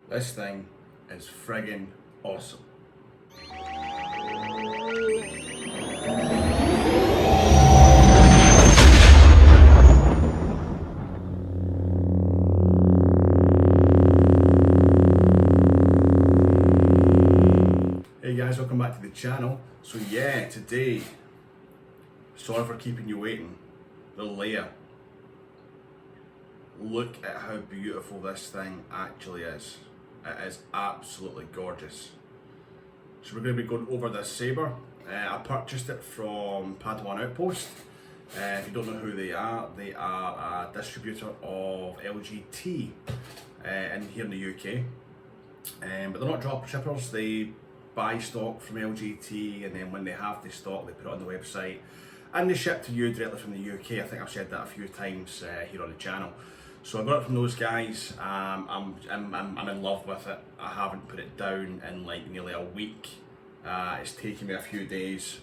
This thing is friggin' awesome. Hey guys, welcome back to the channel. So yeah, today, sorry for keeping you waiting, the Leia. Look at how beautiful this thing actually is. It is absolutely gorgeous. So we're going to be going over this Saber. I purchased it from Padawan Outpost. If you don't know who they are a distributor of LGT in here in the UK. But they're not drop shippers, they buy stock from LGT, and then when they have the stock they put it on the website and they ship to you directly from the UK. I think I've said that a few times here on the channel. So I got it from those guys. I'm in love with it. I haven't put it down in like nearly a week. It's taken me a few days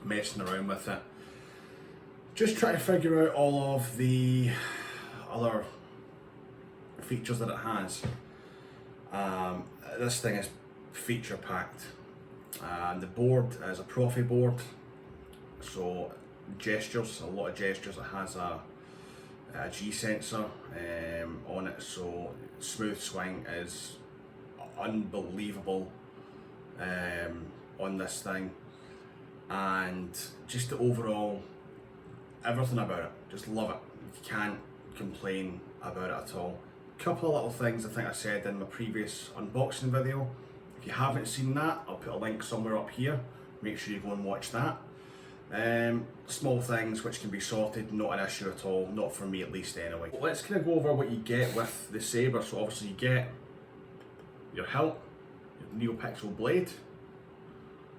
messing around with it, just trying to figure out all of the other features that it has. This thing is feature packed. The board is a Proffie board, so gestures, a lot of gestures. It has a G sensor on it, so smooth swing is unbelievable on this thing, and just the overall everything about it, just love it. You can't complain about it at all. Couple of little things I think I said in my previous unboxing video. If you haven't seen that, I'll put a link somewhere up here. Make sure you go and watch that. Small things which can be sorted, not an issue at all, not for me at least anyway. Well, let's kind of go over what you get with the Saber. So obviously you get your hilt, your Neopixel blade.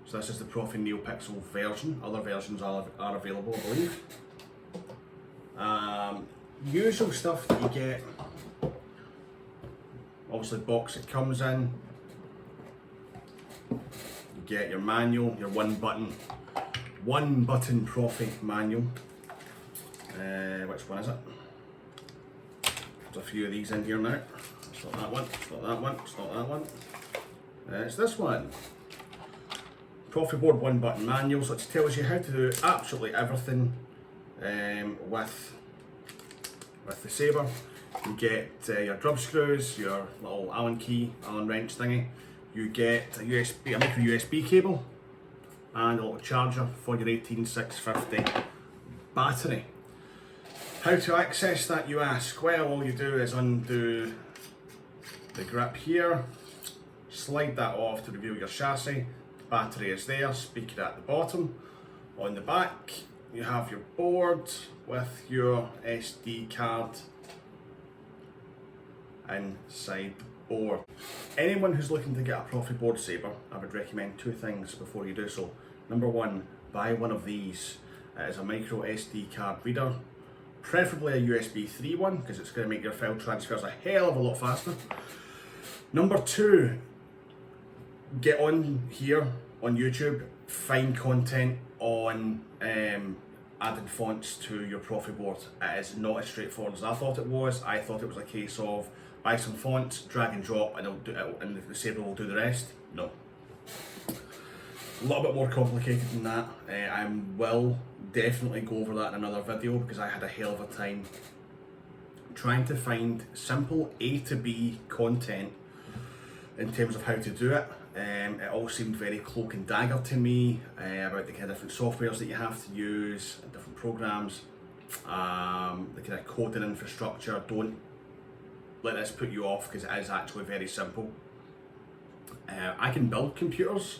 So this is the Proffie Neopixel version. Other versions are available, I believe. Usual stuff that you get, obviously the box it comes in. You get your manual, your one button Proffie manual. Which one is it? There's a few of these in here now. It's not that one, it's not that one, it's not that one. It's this one. Proffie board one button manual, so it tells you how to do absolutely everything with the Saber. You get your drum screws, your little Allen wrench thingy. You get a micro USB cable and a little charger for your 18650 battery. How to access that, you ask? Well, all you do is undo the grip here, slide that off to reveal your chassis. The battery is there, speaker at the bottom. On the back you have your board with your SD card inside the board. Anyone who's looking to get a Proffie board Saber, I would recommend two things before you do so. Number one, buy one of these. It is a micro SD card reader, preferably a USB 3 one, because it's going to make your file transfers a hell of a lot faster. Number two, get on here on YouTube, find content on adding fonts to your Proffie board. It is not as straightforward as I thought it was. I thought it was a case of buy some fonts, drag and drop, and the Saber will do the rest. No. A little bit more complicated than that. I will definitely go over that in another video, because I had a hell of a time trying to find simple A to B content in terms of how to do it. It all seemed very cloak and dagger to me, about the kind of different softwares that you have to use, and different programs, the kind of coding infrastructure. Don't let this put you off, because it is actually very simple. I can build computers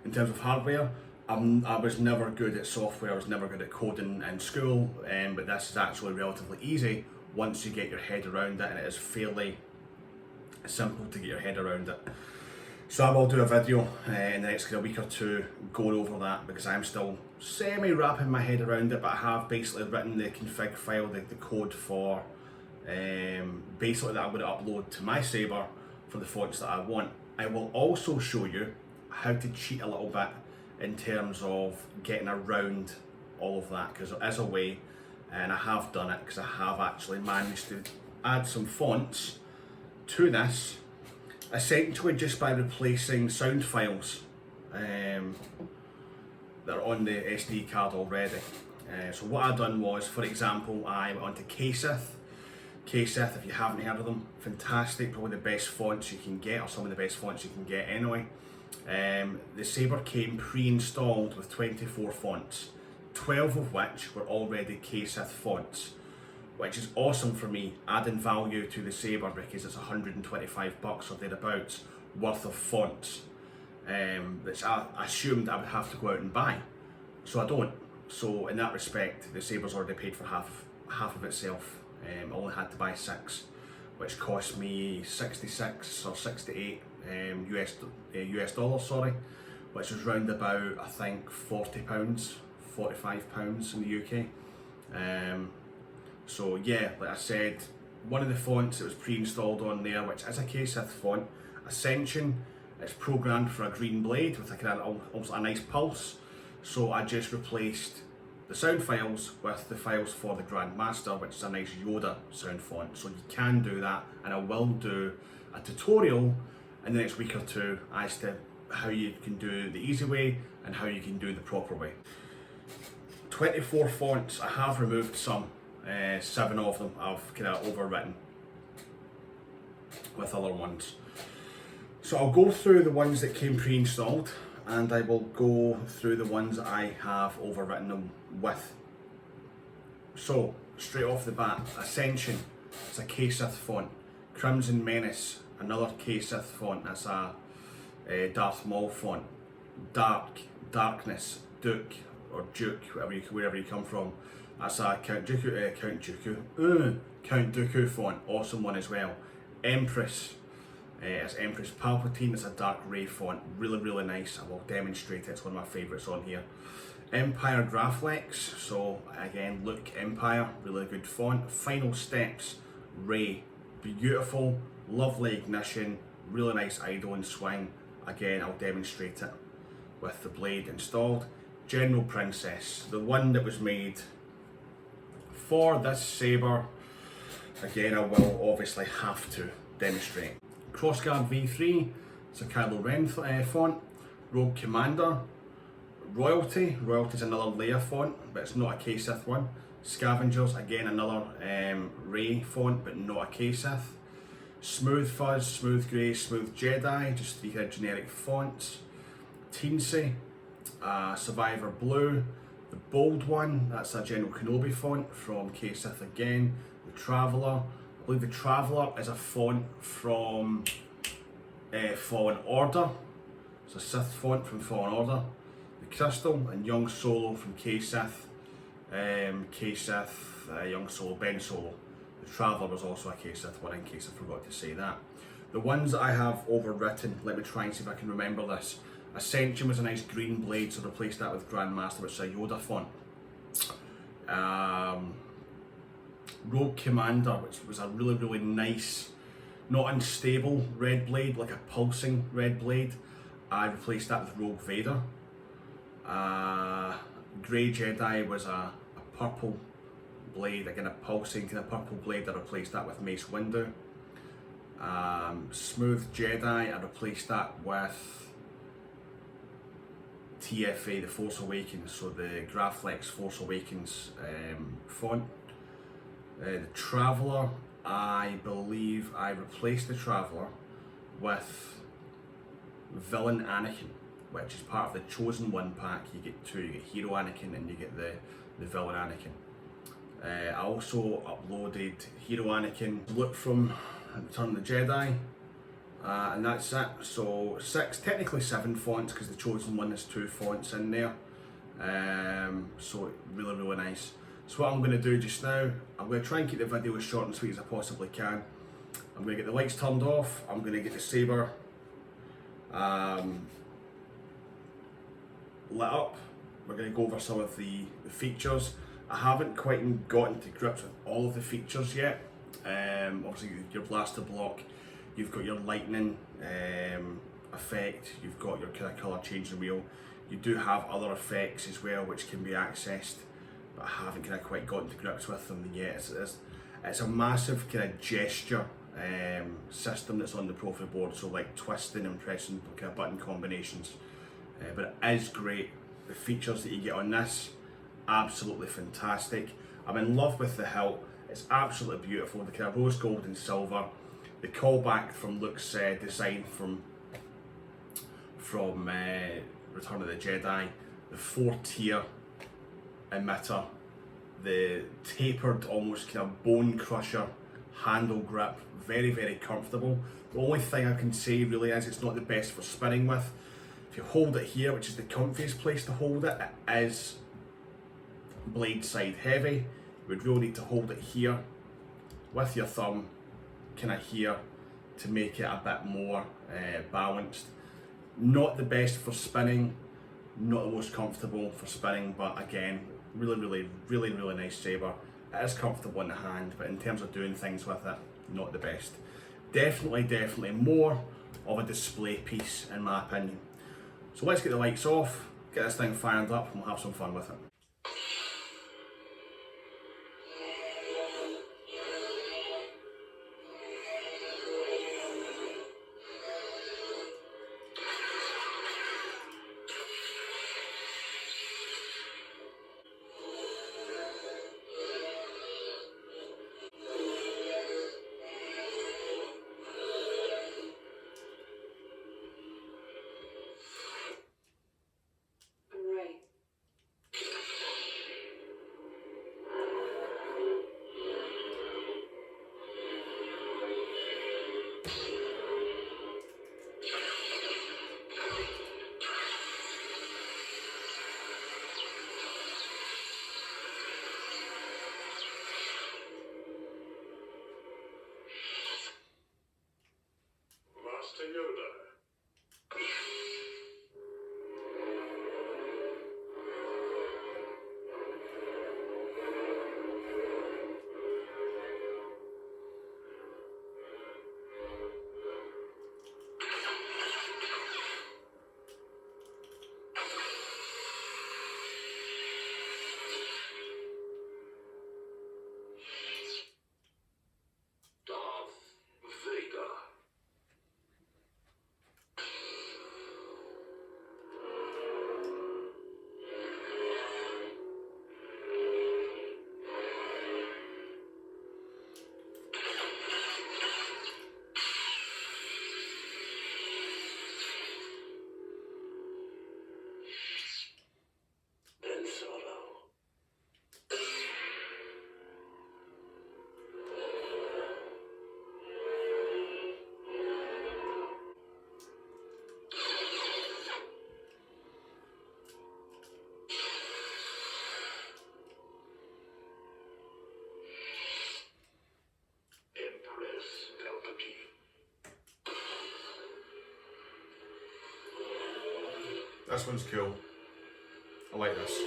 in terms of hardware. I was never good at software, I was never good at coding in school, but this is actually relatively easy once you get your head around it, and it is fairly simple to get your head around it. So I will do a video in the next week or two going over that, because I'm still semi-wrapping my head around it, but I have basically written the config file, the code for basically that I'm going to upload to my Saber for the fonts that I want. I will also show you how to cheat a little bit in terms of getting around all of that, because there is a way, and I have done it, because I have actually managed to add some fonts to this, essentially just by replacing sound files that are on the SD card already. So what I done was, for example, I went onto KSith. KSith, if you haven't heard of them, fantastic, probably the best fonts you can get, or some of the best fonts you can get anyway. The Saber came pre-installed with 24 fonts, 12 of which were already KSith fonts, which is awesome for me, adding value to the Saber because it's $125 or thereabouts worth of fonts, which I assumed I would have to go out and buy, so I don't. So in that respect, the Saber's already paid for half of itself. I only had to buy 6, which cost me 66 or 68 US dollars, sorry, which was round about, I think, £40, £45 in the UK. So yeah, like I said, one of the fonts that was pre-installed on there, which is a KSith font, Ascension, it's programmed for a green blade with a nice pulse. So I just replaced the sound files with the files for the Grandmaster, which is a nice Yoda sound font. So you can do that, and I will do a tutorial in the next week or two as to how you can do the easy way and how you can do the proper way. 24 fonts, I have removed some, 7 of them I've kind of overwritten with other ones. So I'll go through the ones that came pre-installed, and I will go through the ones that I have overwritten them with. So, straight off the bat, Ascension, it's a KSith font. Crimson Menace, another KSith font, that's a Darth Maul font. Darkness, Duke, or Duke, wherever you come from, that's a Count Dooku font, awesome one as well. Empress, it's Empress Palpatine, it's a Dark Ray font, really nice. I will demonstrate it, it's one of my favourites on here. Empire Graphics, so again, look, Empire, really good font. Final Steps, Ray, beautiful, lovely ignition, really nice idle and swing. Again, I'll demonstrate it with the blade installed. General Princess, the one that was made for this Saber. Again, I will obviously have to demonstrate. Crossguard V3, it's a Kylo Ren font. Rogue Commander, Royalty is another Leia font, but it's not a KSith one. Scavengers, again another Rey font, but not a KSith. Smooth Fuzz, Smooth Grey, Smooth Jedi, just 3 kind of generic fonts. Teensy, Survivor Blue, the bold one, that's a General Kenobi font from KSith again. The Traveller, I believe the Traveller is a font from Fallen Order. It's a Sith font from Fallen Order. The Crystal and Young Solo from KSith. Young Solo, Ben Solo. The Traveller was also a KSith one, in case I forgot to say that. The ones that I have overwritten, let me try and see if I can remember this. Ascension was a nice green blade, so replace that with Grandmaster, which is a Yoda font. Rogue Commander, which was a really nice, not unstable red blade, like a pulsing red blade. I replaced that with Rogue Vader. Grey Jedi was a purple blade, again a pulsing kind of purple blade. I replaced that with Mace Windu. Smooth Jedi, I replaced that with TFA, the Force Awakens, so the Graphics Force Awakens font. The Traveller, I believe I replaced the Traveller with Villain Anakin, which is part of the Chosen One pack. You get 2, you get Hero Anakin and you get the Villain Anakin. I also uploaded Hero Anakin look from Return of the Jedi, and that's it. So 6, technically 7 fonts, because the Chosen One has 2 fonts in there. So really nice. So what I'm going to do just now, I'm going to try and keep the video as short and sweet as I possibly can. I'm going to get the lights turned off, I'm going to get the Saber lit up. We're going to go over some of the features. I haven't quite gotten to grips with all of the features yet. Obviously your blaster block, you've got your lightning effect, you've got your kind of colour changing wheel. You do have other effects as well which can be accessed, but I haven't kind of quite gotten to grips with them yet. It's a massive kind of gesture system that's on the Proffie board, so like twisting and pressing kind of button combinations. But it is great. The features that you get on this, absolutely fantastic. I'm in love with the hilt. It's absolutely beautiful. The kind of rose gold and silver. The callback from Luke's design from Return of the Jedi. The 4-tier emitter. The tapered, almost kind of bone crusher handle grip. Very, very comfortable. The only thing I can say really is it's not the best for spinning with. If you hold it here, which is the comfiest place to hold it, it is blade side heavy. You would really need to hold it here with your thumb, kind of here, to make it a bit more balanced. Not the best for spinning, not the most comfortable for spinning, but again, really nice saber. It is comfortable in the hand, but in terms of doing things with it, not the best. Definitely more of a display piece in my opinion. So let's get the lights off, get this thing fired up, and we'll have some fun with it. This one's cool. I like this.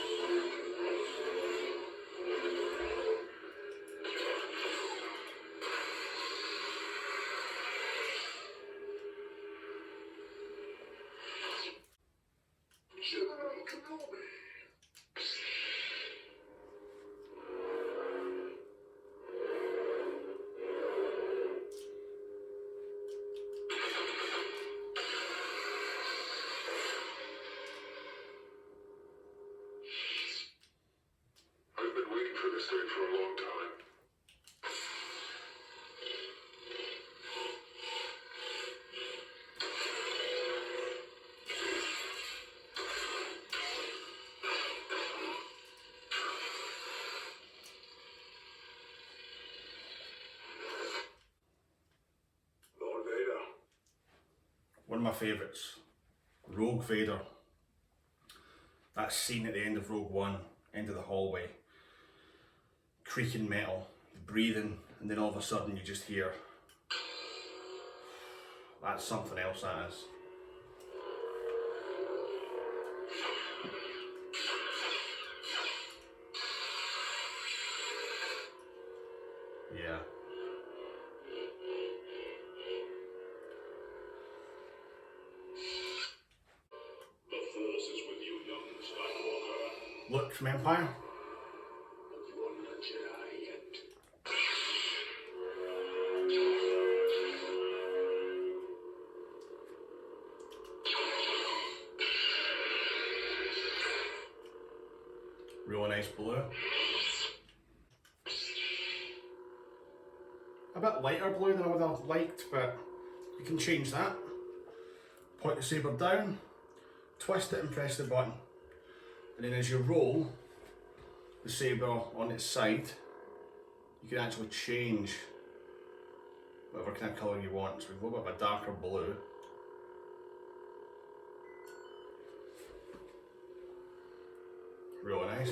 One of my favourites, Rogue Vader. That scene at the end of Rogue One, end of the hallway, creaking metal, breathing, and then all of a sudden you just hear, that's something else, that is. Yeah. Luke from Empire. nice blue. A bit lighter blue than I would have liked, but you can change that. Point the saber down, twist it and press the button. And then as you roll the saber on its side, you can actually change whatever kind of colour you want. So we've got a bit of a darker blue. Really nice.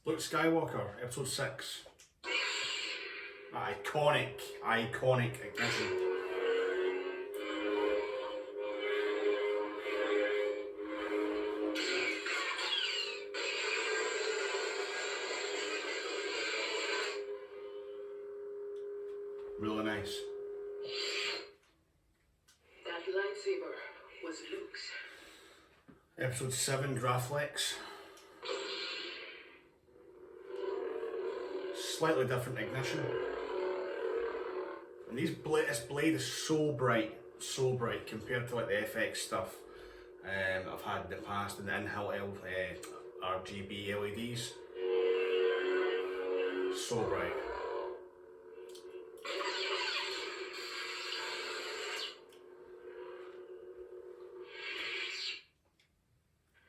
Luke Skywalker, episode 6. Iconic ignition. Really nice. That lightsaber was Luke's. Episode 7, Graflex. Slightly different ignition. And this blade is so bright compared to like the FX stuff I've had in the past and the in-hill RGB LEDs. So bright.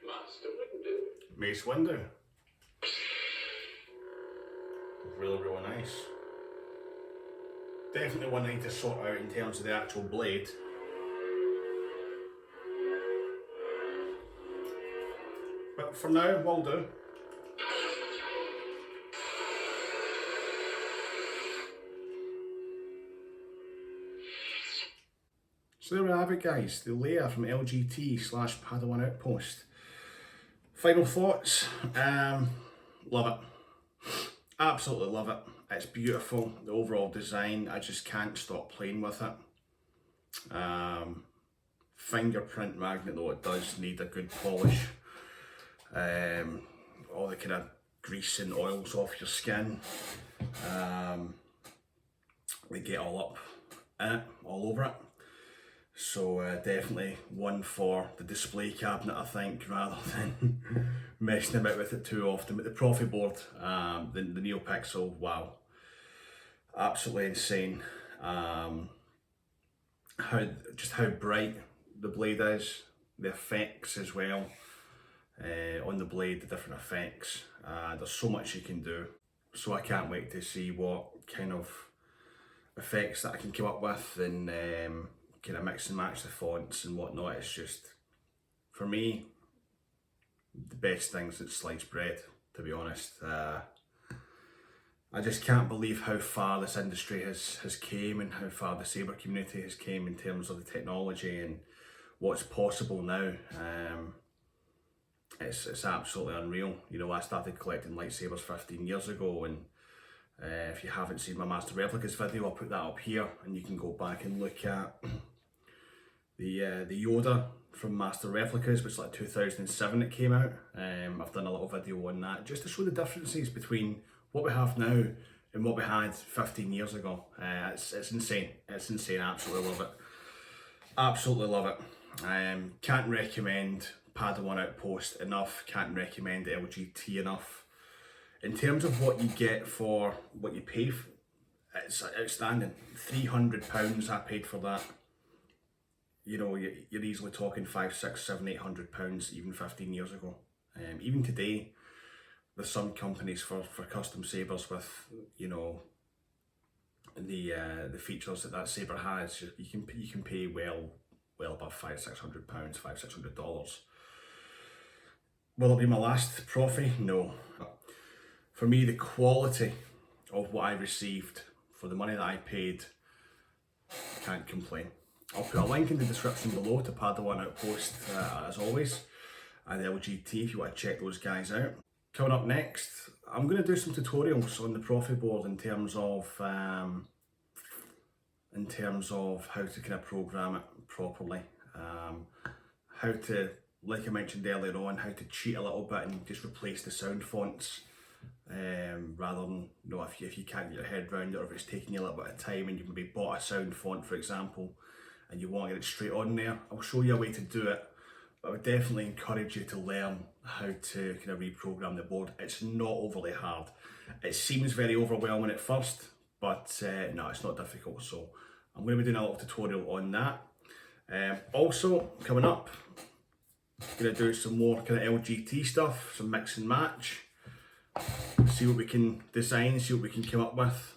Master Windu. Mace Windu. Really nice. Definitely one I need to sort out in terms of the actual blade. But for now, will do. So there we have it, guys, the Leia from LGT / Padawan Outpost. Final thoughts, love it. Absolutely love it. It's beautiful, the overall design, I just can't stop playing with it. Fingerprint magnet though, it does need a good polish. All the kind of grease and oils off your skin. They get all up in it, all over it. So definitely one for the display cabinet, I think, rather than messing about with it too often. But the Proffie board, the Neopixel, wow, absolutely insane. How bright the blade is, the effects as well on the blade, the different effects. There's so much you can do. So I can't wait to see what kind of effects that I can come up with and kind of mix and match the fonts and whatnot. It's just, for me, the best thing since sliced bread, to be honest. I just can't believe how far this industry has came and how far the Saber community has came in terms of the technology and what's possible now. It's absolutely unreal. You know, I started collecting lightsabers 15 years ago, and if you haven't seen my Master Replicas video, I'll put that up here and you can go back and look at the Yoda from Master Replicas, which is like 2007 it came out. I've done a little video on that just to show the differences between what we have now and what we had 15 years ago. It's insane. It's insane. I absolutely love it. Absolutely love it. Can't recommend Padawan Outpost enough. Can't recommend LGT enough. In terms of what you get for what you pay for, it's outstanding. £300 I paid for that. You know, you're easily talking £500, £600, £700, £800 even 15 years ago. Even today, there's some companies for custom sabers with, you know, the features that Saber has. You can pay well above £500, £600, $500, $600. Will it be my last Proffie? No. For me, the quality of what I received for the money that I paid, can't complain. I'll put a link in the description below to Padawan Outpost as always, and LGT if you want to check those guys out. Coming up next, I'm going to do some tutorials on the Proffie board in terms of how to kind of program it properly, how to, like I mentioned earlier on, how to cheat a little bit and just replace the sound fonts rather than, you know, if you can't get your head around it, or if it's taking you a little bit of time and you've maybe bought a sound font, for example, and you want to get it straight on there, I'll show you a way to do it. But I would definitely encourage you to learn how to kind of reprogram the board. It's not overly hard. It seems very overwhelming at first, but no, it's not difficult. So I'm going to be doing a little tutorial on that. Also, coming up, I'm going to do some more kind of LGT stuff, some mix and match. See what we can design, see what we can come up with.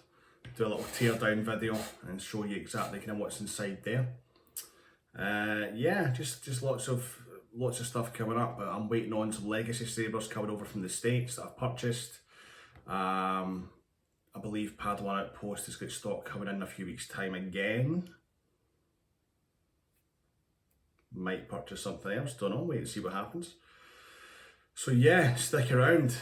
Do a little tear down video and show you exactly kind of what's inside there. Yeah, just lots of stuff coming up. But I'm waiting on some legacy sabers coming over from the States that I've purchased. I believe Padawan Outpost has got stock coming in a few weeks' time again. Might purchase something else, don't know, wait and see what happens. So yeah, stick around.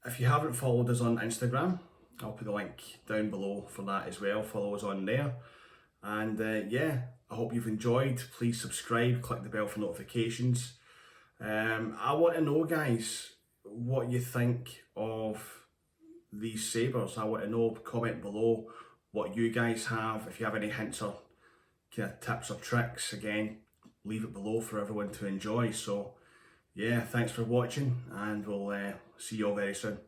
If you haven't followed us on Instagram, I'll put the link down below for that as well. Follow us on there. And yeah, I hope you've enjoyed. Please subscribe, click the bell for notifications. I want to know, guys, what you think of these sabers. I want to know, comment below what you guys have. If you have any hints or kind of tips or tricks, again, leave it below for everyone to enjoy. So yeah, thanks for watching, and we'll see you all very soon.